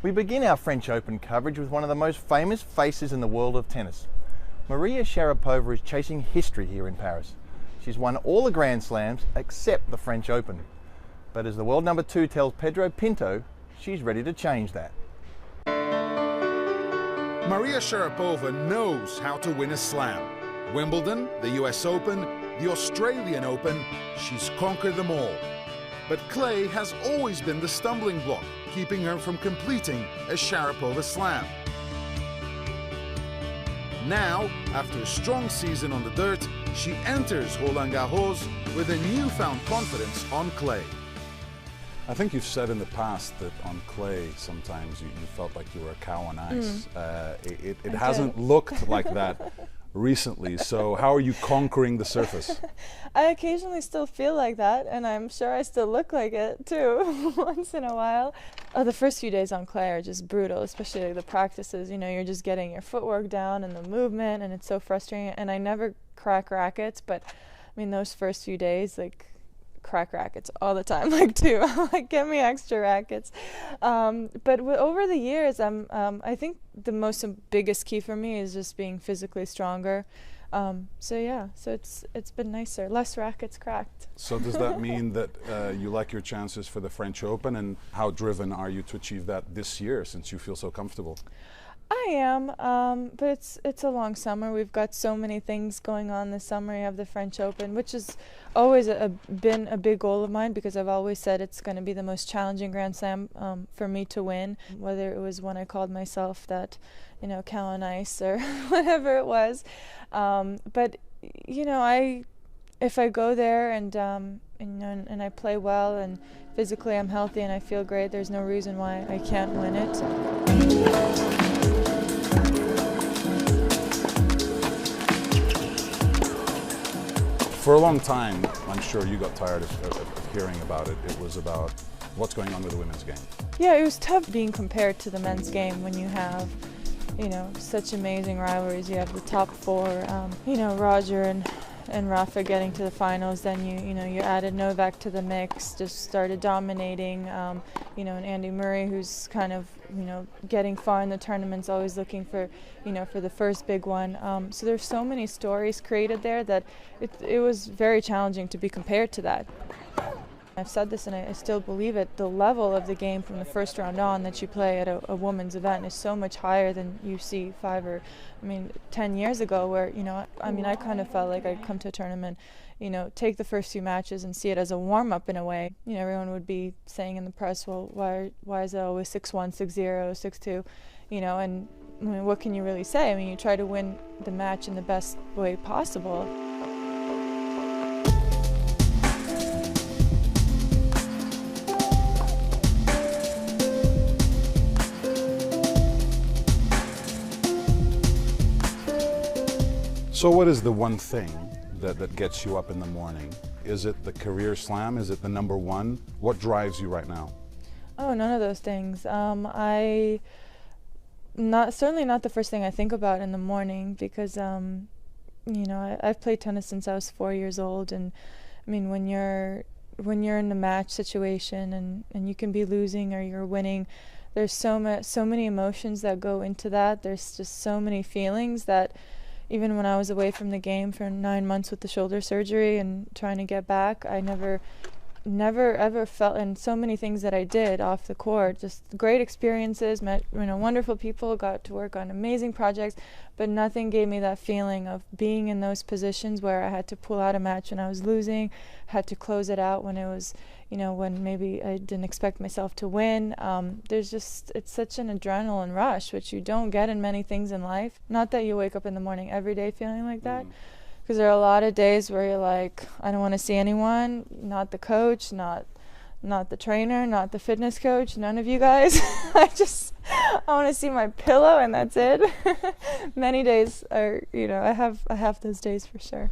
We begin our French Open coverage with one of the most famous faces in the world of tennis. Maria Sharapova is chasing history here in Paris. She's won all the Grand Slams except the French Open. But as the world number 2 tells Pedro Pinto, she's ready to change that. Maria Sharapova knows how to win a slam. Wimbledon, the US Open, the Australian Open, she's conquered them all. But clay has always been the stumbling block, keeping her from completing a Sharapova slam. Now, after a strong season on the dirt, she enters Roland Garros with a newfound confidence on clay. I think you've said in the past that on clay sometimes you felt like you were a cow on ice. It hasn't looked like that recently, so how are you conquering the surface? I occasionally still feel like that, and I'm sure I still look like it too, once in a while. Oh, the first few days on clay are just brutal, especially like the practices. You know, you're just getting your footwork down and the movement, and it's so frustrating. And I never crack rackets, but I mean, those first few days, like, crack rackets all the time, like two. Like, get me extra rackets. But over the years, I think the biggest key for me is just being physically stronger. So yeah, so it's been nicer, less rackets cracked. So does that mean that you like your chances for the French Open, and how driven are you to achieve that this year since you feel so comfortable? I am, but it's a long summer. We've got so many things going on this summer. You have the French Open, which has always been a big goal of mine, because I've always said it's going to be the most challenging Grand Slam for me to win, whether it was when I called myself that, you know, cow on ice or whatever it was. But, you know, if I go there and I play well and physically I'm healthy and I feel great, there's no reason why I can't win it. For a long time, I'm sure you got tired of hearing about it. It was about what's going on with the women's game. Yeah, it was tough being compared to the men's game when you have, you know, such amazing rivalries. You have the top four, you know, Roger and Rafa getting to the finals. Then you added Novak to the mix, just started dominating. You know, and Andy Murray, who's kind of, you know, getting far in the tournaments, always looking for, you know, for the first big one. So there's so many stories created there that it was very challenging to be compared to that. I've said this and I still believe it. The level of the game from the first round on that you play at a women's event is so much higher than you see 10 years ago, where, you know, I mean, I kind of felt like I'd come to a tournament, you know, take the first few matches and see it as a warm-up in a way. You know, everyone would be saying in the press, well, why is it always 6-1, 6-0, 6-2, you know, and I mean, what can you really say? I mean, you try to win the match in the best way possible. So what is the one thing that gets you up in the morning? Is it the career slam? Is it the number one? What drives you right now? Oh, none of those things. Certainly not the first thing I think about in the morning, because you know, I've played tennis since I was 4 years old, and I mean, when you're in a match situation and you can be losing or you're winning, there's so many emotions that go into that. There's just so many feelings that even when I was away from the game for 9 months with the shoulder surgery and trying to get back, I never ever felt, and so many things that I did off the court, just great experiences, met, you know, wonderful people, got to work on amazing projects, but nothing gave me that feeling of being in those positions where I had to pull out a match when I was losing, had to close it out when it was, you know, when maybe I didn't expect myself to win. It's such an adrenaline rush, which you don't get in many things in life. Not that you wake up in the morning every day feeling like that. Because there are a lot of days where you're like, I don't want to see anyone, not the coach, not the trainer, not the fitness coach, none of you guys. I want to see my pillow and that's it. Many days are, you know, I have those days for sure.